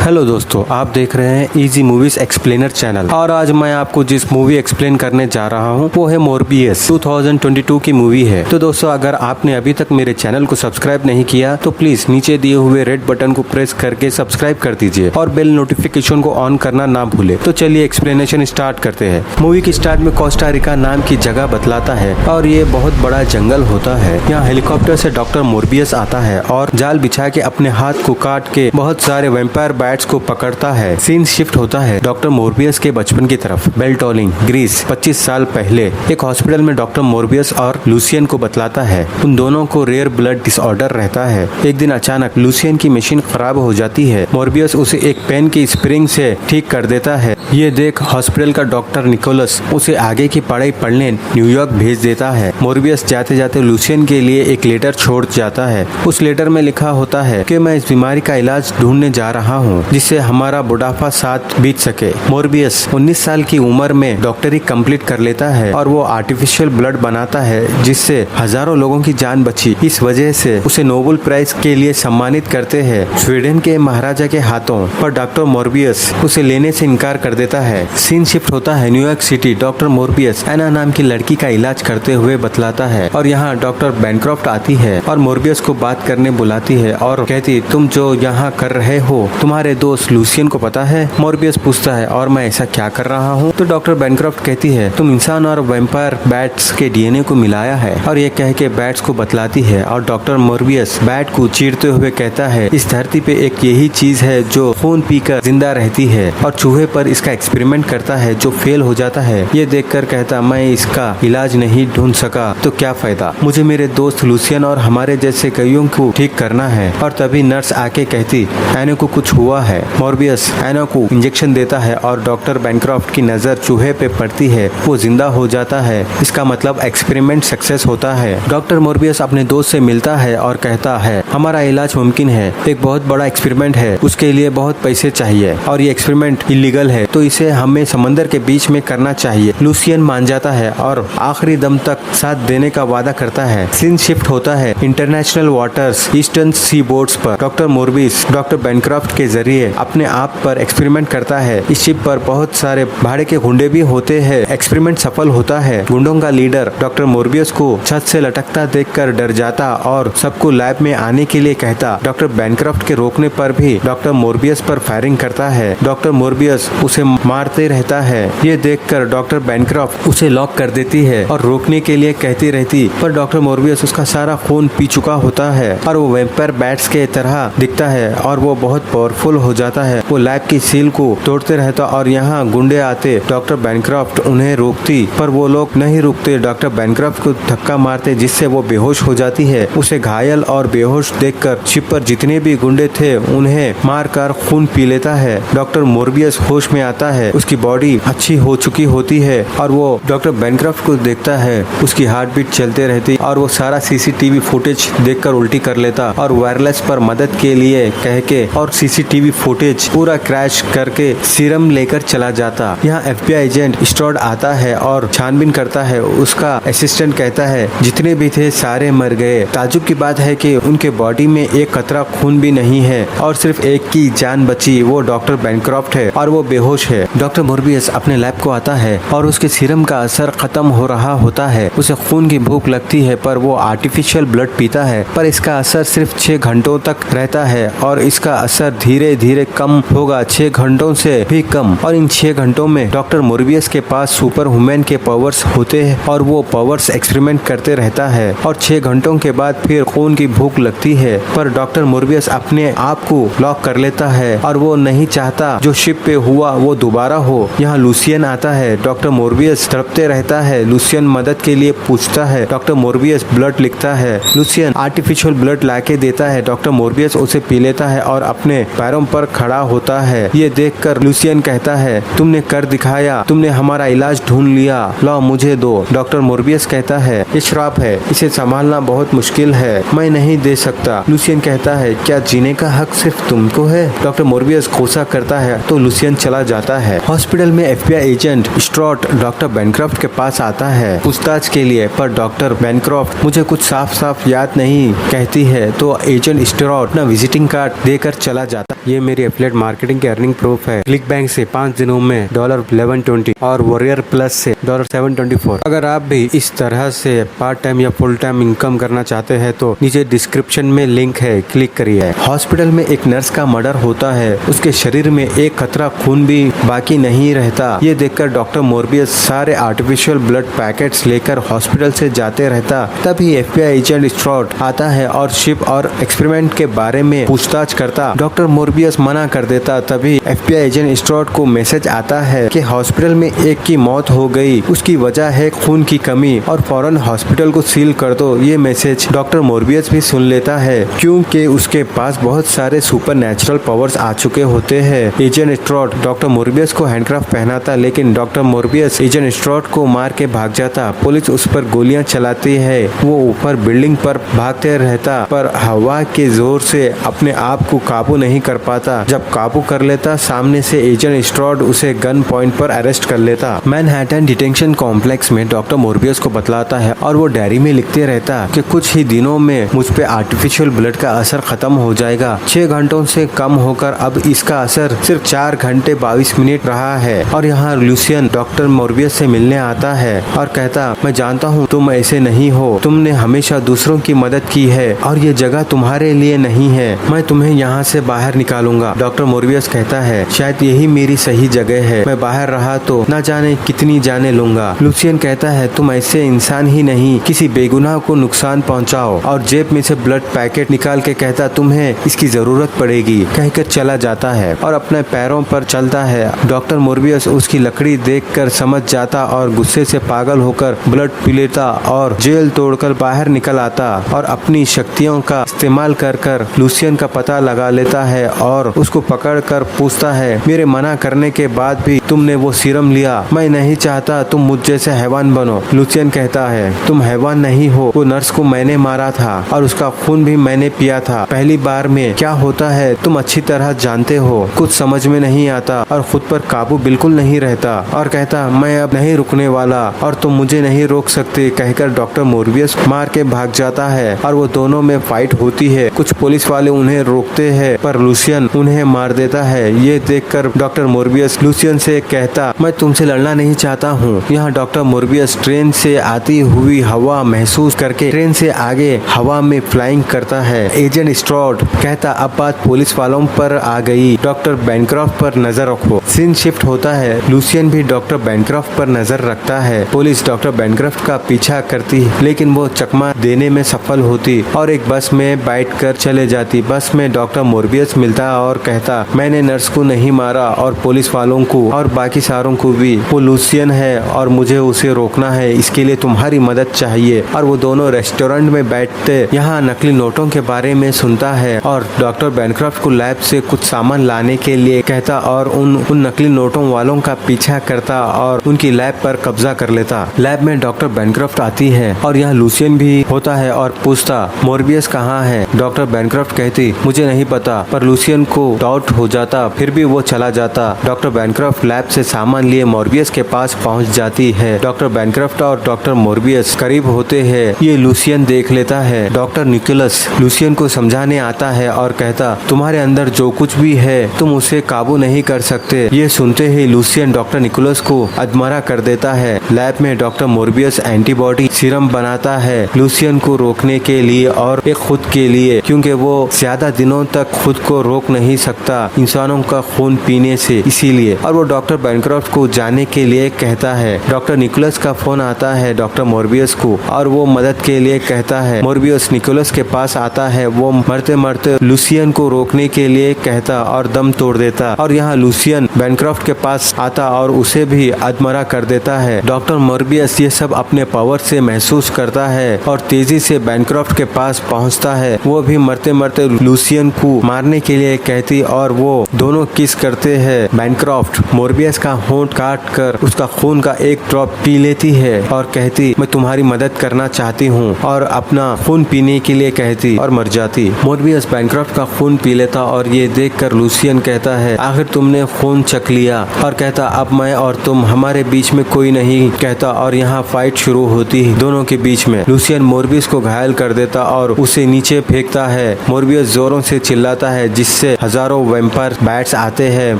Hello दोस्तों, आप देख रहे हैं इजी मूवीज एक्सप्लेनर चैनल और आज मैं आपको जिस मूवी एक्सप्लेन करने जा रहा हूं वो है मोरबियस 2022 की मूवी है। तो दोस्तों, अगर आपने अभी तक मेरे चैनल को सब्सक्राइब नहीं किया तो प्लीज नीचे दिए हुए रेड बटन को प्रेस करके सब्सक्राइब कर दीजिए और बेल नोटिफिकेशन को ऑन करना ना भूले। तो चलिए एक्सप्लेनेशन स्टार्ट करते हैं। मूवी की स्टार्ट में कोस्टा रिका नाम की जगह बतलाता है और ये बहुत बड़ा जंगल होता है। यहाँ हेलीकॉप्टर से डॉक्टर मोरबियस आता है और जाल बिछा के अपने हाथ को काट के बहुत सारे वैम्पायर बैट्स को पकड़ता है। सीन शिफ्ट होता है डॉक्टर मोरबियस के बचपन की तरफ। बेल्टोलिंग, ग्रीस 25 साल पहले एक हॉस्पिटल में डॉक्टर मोरबियस और लूसियन को बतलाता है। उन दोनों को रेयर ब्लड डिसऑर्डर रहता है। एक दिन अचानक लूसियन की मशीन खराब हो जाती है। मोरबियस उसे एक पेन की स्प्रिंग से ठीक कर देता है। ये देख हॉस्पिटल का डॉक्टर निकोलस उसे आगे की पढ़ाई पढ़ने न्यूयॉर्क भेज देता है। मोरबियस जाते जाते लूसियन के लिए एक लेटर छोड़ जाता है। उस लेटर में लिखा होता है कि मैं इस बीमारी का इलाज ढूंढने जा रहा हूँ जिससे हमारा बुढ़ापा साथ बीत सके। मोरबियस 19 साल की उम्र में डॉक्टरी कंप्लीट कर लेता है और वो आर्टिफिशियल ब्लड बनाता है जिससे हजारों लोगों की जान बची। इस वजह से उसे नोबेल प्राइज के लिए सम्मानित करते हैं स्वीडन के महाराजा के हाथों। पर डॉक्टर मोरबियस उसे लेने से इनकार कर देता है। सीन शिफ्ट होता है न्यूयॉर्क सिटी। डॉक्टर मोरबियस एना नाम की लड़की का इलाज करते हुए बतलाता है और यहाँ डॉक्टर बैनक्रॉफ्ट आती है और मोरबियस को बात करने बुलाती है और कहती, तुम जो यहाँ कर रहे हो तुम्हारे दोस्त लूसियन को पता है? मोरबियस पूछता है और मैं ऐसा क्या कर रहा हूँ? तो डॉक्टर बैनक्रॉफ्ट कहती है, तुम इंसान और वैम्पायर बैट्स के डीएनए को मिलाया है। और ये कह के बैट्स को बतलाती है और डॉक्टर मोरबियस बैट को चीरते हुए कहता है, इस धरती पे एक यही चीज है जो खून पीकर जिंदा रहती है और चूहे पर इसका एक्सपेरिमेंट करता है जो फेल हो जाता है। ये देखकर कहता, मैं इसका इलाज नहीं ढूंढ सका तो क्या फायदा, मुझे मेरे दोस्त लूसियन और हमारे जैसे कईयों को ठीक करना है। और तभी नर्स आके कहती, एना को कुछ हुआ है। मोरबियस एना को इंजेक्शन देता है और डॉक्टर बैनक्रॉफ्ट की नजर चूहे पे पड़ती है। वो जिंदा हो जाता है। इसका मतलब एक्सपेरिमेंट सक्सेस होता है। डॉक्टर मोरबियस अपने दोस्त से मिलता है और कहता है, हमारा इलाज मुमकिन है। एक बहुत बड़ा एक्सपेरिमेंट है, उसके लिए बहुत पैसे चाहिए और ये एक्सपेरिमेंट इलीगल है तो इसे हमें समंदर के बीच में करना चाहिए। लूसियन मान जाता है और आखिरी दम तक साथ देने का वादा करता है। सीन शिफ्ट होता है इंटरनेशनल वाटर्स ईस्टर्न सी बोर्ड्स पर। डॉक्टर मोरबियस डॉक्टर बैनक्रॉफ्ट के जरिए अपने आप पर एक्सपेरिमेंट करता है। इस शिप पर बहुत सारे भाड़े के गुंडे भी होते हैं। एक्सपेरिमेंट सफल होता है। गुंडों का लीडर डॉक्टर मोरबियस को छत से लटकता देखकर डर जाता और सबको लैब में आने के लिए कहता। डॉक्टर बैनक्रॉफ्ट के रोकने पर भी डॉक्टर मोरबियस पर फायरिंग करता है। डॉक्टर मोरबियस उसे मारते रहता है। ये देखकर डॉक्टर बैनक्रॉफ्ट उसे लॉक कर देती है और रोकने के लिए कहती रहती, पर डॉक्टर मोरबियस उसका सारा खून पी चुका होता है और वो वैम्पायर बैट्स के तरह दिखता है और वो बहुत पावरफुल हो जाता है। वो लैब की सील को तोड़ते रहता और यहाँ गुंडे आते। डॉक्टर बैनक्रॉफ्ट उन्हें रोकती पर वो लोग नहीं रुकते। डॉक्टर बैनक्रॉफ्ट को धक्का मारते जिससे वो बेहोश हो जाती है। उसे घायल और बेहोश देखकर शिप पर जितने भी गुंडे थे उन्हें मारकर खून पी लेता है। डॉक्टर मोरबियस होश में आता है। उसकी बॉडी अच्छी हो चुकी होती है और वो डॉक्टर बैनक्रॉफ्ट को देखता है। उसकी हार्ट बीट चलते रहती और वो सारा सीसीटीवी फुटेज देखकर उल्टी कर लेता और वायरलेस पर मदद के लिए कह के और सीसीटीवी फुटेज पूरा क्रैश करके सीरम लेकर चला जाता। यहाँ एफबीआई एजेंट स्टॉड आता है और छानबीन करता है। उसका असिस्टेंट कहता है, जितने भी थे सारे मर गए। ताजुब की बात है कि उनके बॉडी में एक कतरा खून भी नहीं है और सिर्फ एक की जान बची। वो डॉक्टर बैनक्रॉफ्ट है और वो बेहोश है। डॉक्टर मोरबियस अपने लैब को आता है और उसके सीरम का असर खत्म हो रहा होता है। उसे खून की भूख लगती है पर वो आर्टिफिशियल ब्लड पीता है पर इसका असर सिर्फ 6 घंटों तक रहता है और इसका असर धीरे धीरे कम होगा, 6 घंटों से भी कम। और इन 6 घंटों में डॉक्टर मोरबियस के पास सुपर वुमेन के पावर्स होते हैं और वो पावर्स एक्सपेरिमेंट करते रहता है और 6 घंटों के बाद फिर खून की भूख लगती है पर डॉक्टर मोरबियस अपने आप को लॉक कर लेता है और वो नहीं चाहता जो शिप पे हुआ वो दोबारा हो। यहाँ लूसियन आता है। डॉक्टर मोरबियस तड़पते रहता है। लूसियन मदद के लिए पूछता है। डॉक्टर मोरबियस ब्लड लिखता है। लूसियन आर्टिफिशियल ब्लड लाके देता है। डॉक्टर मोरबियस उसे पी लेता है और अपने पैरों पर खड़ा होता है। ये देखकर लूसियन कहता है, तुमने कर दिखाया, तुमने हमारा इलाज ढूंढ लिया, लाओ मुझे दो। डॉक्टर मोरबियस कहता है, ये श्राप है, इसे संभालना बहुत मुश्किल है, मैं नहीं दे सकता। लूसियन कहता है, क्या जीने का हक सिर्फ तुमको है? डॉक्टर मोरबियस गुस्सा करता है तो लूसियन चला जाता है। हॉस्पिटल में एफबीआई एजेंट स्ट्रॉट डॉक्टर बैनक्रॉफ्ट के पास आता है पूछताछ के लिए पर डॉक्टर बैनक्रॉफ्ट मुझे कुछ साफ साफ याद नहीं कहती है तो एजेंट स्ट्रॉट अपना विजिटिंग कार्ड देकर चला जाता। ये मेरी एफिलिएट मार्केटिंग की अर्निंग प्रूफ है। क्लिक बैंक से 5 दिनों में $1120 और वॉरियर प्लस से $724। अगर आप भी इस तरह से पार्ट टाइम या फुल टाइम इनकम करना चाहते हैं तो नीचे डिस्क्रिप्शन में लिंक है, क्लिक करिए। हॉस्पिटल में एक नर्स का मर्डर होता है, उसके शरीर में एक कतरा खून भी बाकी नहीं रहता। ये देखकर डॉक्टर मोर्बियस सारे आर्टिफिशियल ब्लड पैकेट्स लेकर हॉस्पिटल से जाते रहता। तभी एफबीआई एजेंट स्ट्रॉट आता है और शिप और एक्सपेरिमेंट के बारे में पूछताछ करता। डॉक्टर मोर्बियस मना कर देता। तभी एफबीआई एजेंट स्ट्रॉट को मैसेज आता है कि हॉस्पिटल में एक की मौत हो गई, उसकी वजह है खून की कमी और फौरन हॉस्पिटल को सील कर दो। ये मैसेज डॉक्टर मोर्बियस भी सुन लेता है क्योंकि उसके पास बहुत सारे सुपर नेचुरल पावर्स आ चुके होते हैं। एजेंट स्ट्रॉट डॉक्टर मोर्बियस को हैंडक्राफ्ट पहनाता, लेकिन डॉक्टर मोर्बियस एजेंट स्ट्रॉट को मार के भाग जाता। पुलिस उस पर गोलियां चलाती है, वो ऊपर बिल्डिंग पर भागते रहता पर हवा के जोर से अपने आप को काबू नहीं कर पाता। जब काबू कर लेता, सामने से एजेंट स्ट्रॉट उसे गन पॉइंट पर अरेस्ट कर लेता। मैनहट्टन डिटेंशन कॉम्प्लेक्स में डॉक्टर मोर्बियस को बतलाता है और वो डायरी में लिखते रहता कि कुछ ही दिनों में मुझ पे आर्टिफिशियल ब्लड का असर खत्म हो जाएगा। 6 घंटों से कम होकर अब इसका असर सिर्फ 4 घंटे 22 मिनट रहा है। और यहाँ लूसियन डॉक्टर मोर्बियस से मिलने आता है और कहता, मैं जानता हूँ तुम ऐसे नहीं हो, तुमने हमेशा दूसरों की मदद की है और ये जगह तुम्हारे लिए नहीं है, मैं तुम्हें यहाँ से बाहर निकालूंगा। डॉक्टर मोर्बियस कहता है, शायद यही मेरी सही जगह है, मैं बाहर रहा तो न जाने कितनी जाने लूंगा। लूसियन कहता है, तुम ऐसे इंसान ही नहीं, किसी बेगुनाह को नुकसान पहुँचाओ। और जेब में से ब्लड पैकेट निकाल के कहता, तुम्हें इसकी जरूरत पड़ेगी, कहकर चला जाता है और अपने पैरों पर चलता है। डॉक्टर मोर्बियस उसकी लकड़ी देखकर समझ जाता और गुस्से से पागल होकर ब्लड पी लेता और जेल तोड़कर बाहर निकल आता और अपनी शक्तियों का इस्तेमाल कर लूसियन का पता लगा लेता है और उसको पकड़ कर पूछता है, मेरे मना करने के बाद भी तुमने वो सीरम लिया, मैं नहीं चाहता तुम मुझ जैसे हैवान बनो। लूसियन कहता है, तुम हैवान नहीं हो, वो नर्स को मैंने मारा था और उसका खून भी मैंने पिया था। पहली बार में क्या होता है तुम अच्छी तरह जानते हो, कुछ समझ में नहीं आता और खुद पर काबू बिल्कुल नहीं रहता। और कहता, मैं अब नहीं रुकने वाला और तुम मुझे नहीं रोक सकते, कहकर डॉक्टर मोर्बियस मार के भाग जाता है और वो दोनों में फाइट होती है। कुछ पुलिस वाले उन्हें रोकते हैं पर लूसियन उन्हें मार देता है। ये देखकर डॉक्टर मोर्बियस लूसियन से कहता, मैं तुमसे लड़ना नहीं चाहता हूँ। यहाँ डॉक्टर मोर्बियस ट्रेन से आती हुई हवा महसूस करके ट्रेन से आगे हवा में फ्लाइंग करता है। एजेंट स्ट्रॉट कहता, अब बात पुलिस वालों पर आ गई, डॉक्टर बैनक्रॉफ्ट पर नजर रखो। सीन शिफ्ट होता है, लूसियन भी डॉक्टर बैनक्रॉफ्ट पर नजर रखता है। पुलिस डॉक्टर बैनक्रॉफ्ट का पीछा करती लेकिन वो चकमा देने में सफल होती और एक बस में बैठकर चले जाती। बस में डॉक्टर मोर्बियस मिलता और कहता, मैंने नर्स को नहीं मारा और पुलिस वालों को और बाकी सारों को भी, वो लूसियन है और मुझे उसे रोकना है, इसके लिए तुम्हारी मदद चाहिए। और वो दोनों रेस्टोरेंट में बैठते यहाँ नकली नोटों के बारे में सुनता है और डॉक्टर बैनक्रॉफ्ट को लैब से कुछ सामान लाने के लिए कहता और उन नकली नोटों वालों का पीछा करता और उनकी लैब पर कब्जा कर लेता। लैब में डॉक्टर बैनक्रॉफ्ट आती है और यहाँ लूसियन भी होता है और पूछता, मोर्बियस कहाँ है? डॉक्टर बैनक्रॉफ्ट कहती, मुझे नहीं पता, पर लूसियन को डाउट हो जाता, फिर भी वो चला जाता। डॉक्टर बैनक्रॉफ्ट लैब से सामान लिए मोर्बियस के पास पहुँच जाती है। डॉक्टर बैनक्रॉफ्ट और डॉक्टर मोर्बियस करीब होते हैं, ये लूसियन देख लेता है। डॉक्टर निकोलस लूसियन को समझाने आता है और कहता, तुम्हारे अंदर जो कुछ भी है तुम उसे काबू नहीं कर सकते। ये सुनते ही लूसियन डॉक्टर निकोलस को अधमरा कर देता है। लैब में डॉक्टर मोर्बियस एंटीबॉडी सीरम बनाता है लूसियन को रोकने के लिए और एक खुद के लिए, क्योंकि वो ज्यादा दिनों तक खुद को रोक नहीं सकता इंसानों का खून पीने से, इसीलिए। और वो डॉक्टर बैनक्रॉफ्ट को जाने के लिए कहता है। डॉक्टर निकोलस का फोन आता है डॉक्टर मोर्बियस को और वो मदद के लिए कहता है। मोर्बियस निकोलस के पास आता है, वो मरते मरते लूसियन को रोकने के लिए कहता और दम तोड़ देता। और यहाँ लूसियन बैनक्रॉफ्ट के पास आता और उसे भी अधमरा कर देता है। डॉक्टर मोर्बियस ये सब अपने पावर से महसूस करता है और तेजी से बैनक्रॉफ्ट के पास पहुंचता है। वो भी मरते मरते लूसियन को मारने के लिए कहती और वो दोनों किस करते हैं। बैनक्रॉफ्ट मोर्बियस का होंठ काट कर उसका खून का एक ड्रॉप पी लेती है और कहती, मैं तुम्हारी मदद करना चाहती हूँ, और अपना खून पीने के लिए कहती और मर जाती। मोर्बियस बैनक्रॉफ्ट का खून पी लेता और ये देखकर लूसियन कहता है, आखिर तुमने खून फोन चक लिया और कहता अब मैं और तुम, हमारे बीच में कोई नहीं कहता और यहाँ फाइट शुरू होती है दोनों के बीच में। लूसियन मोरबियस को घायल कर देता और उसे नीचे फेंकता है। मोरबियस जोरों से चिल्लाता है जिससे हजारों वैम्पायर बैट्स आते हैं,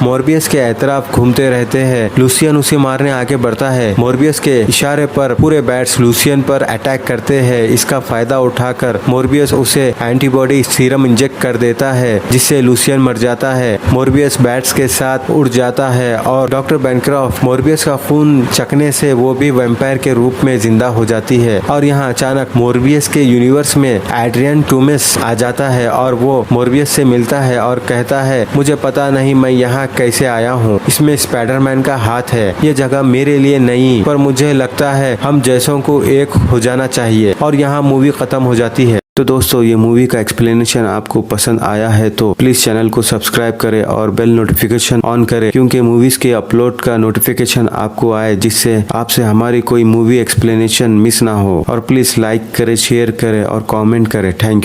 मोरबियस के एतराफ घूमते रहते हैं। लूसियन उसे मारने आगे बढ़ता है। मोरबियस के इशारे पर पूरे बैट्स लूसियन पर अटैक करते हैं। इसका फायदा उठाकर मोरबियस उसे एंटीबॉडी सीरम इंजेक्ट कर देता है जिससे लूसियन मर जाता है। मोरबियस बैट्स के साथ उड़ जाता है और डॉक्टर बैनक्रॉफ्ट मोरबियस का खून चखने से वो भी वैम्पायर के रूप में जिंदा हो जाती है। और यहाँ अचानक मोरबियस के यूनिवर्स में एड्रियन टूमिस आ जाता है और वो मोरबियस से मिलता है और कहता है मुझे पता नहीं मैं यहाँ कैसे आया हूँ, इसमें स्पाइडरमैन का हाथ है, ये जगह मेरे लिए नहीं, पर मुझे लगता है हम जैसों को एक हो जाना चाहिए। और यहाँ मूवी खत्म हो जाती है। तो दोस्तों ये मूवी का एक्सप्लेनेशन आपको पसंद आया है तो प्लीज चैनल को सब्सक्राइब करें और बेल नोटिफिकेशन ऑन करें, क्योंकि मूवीज के अपलोड का नोटिफिकेशन आपको आए, जिससे आपसे हमारी कोई मूवी एक्सप्लेनेशन मिस ना हो। और प्लीज लाइक करें, शेयर करें और कमेंट करें। Thank you.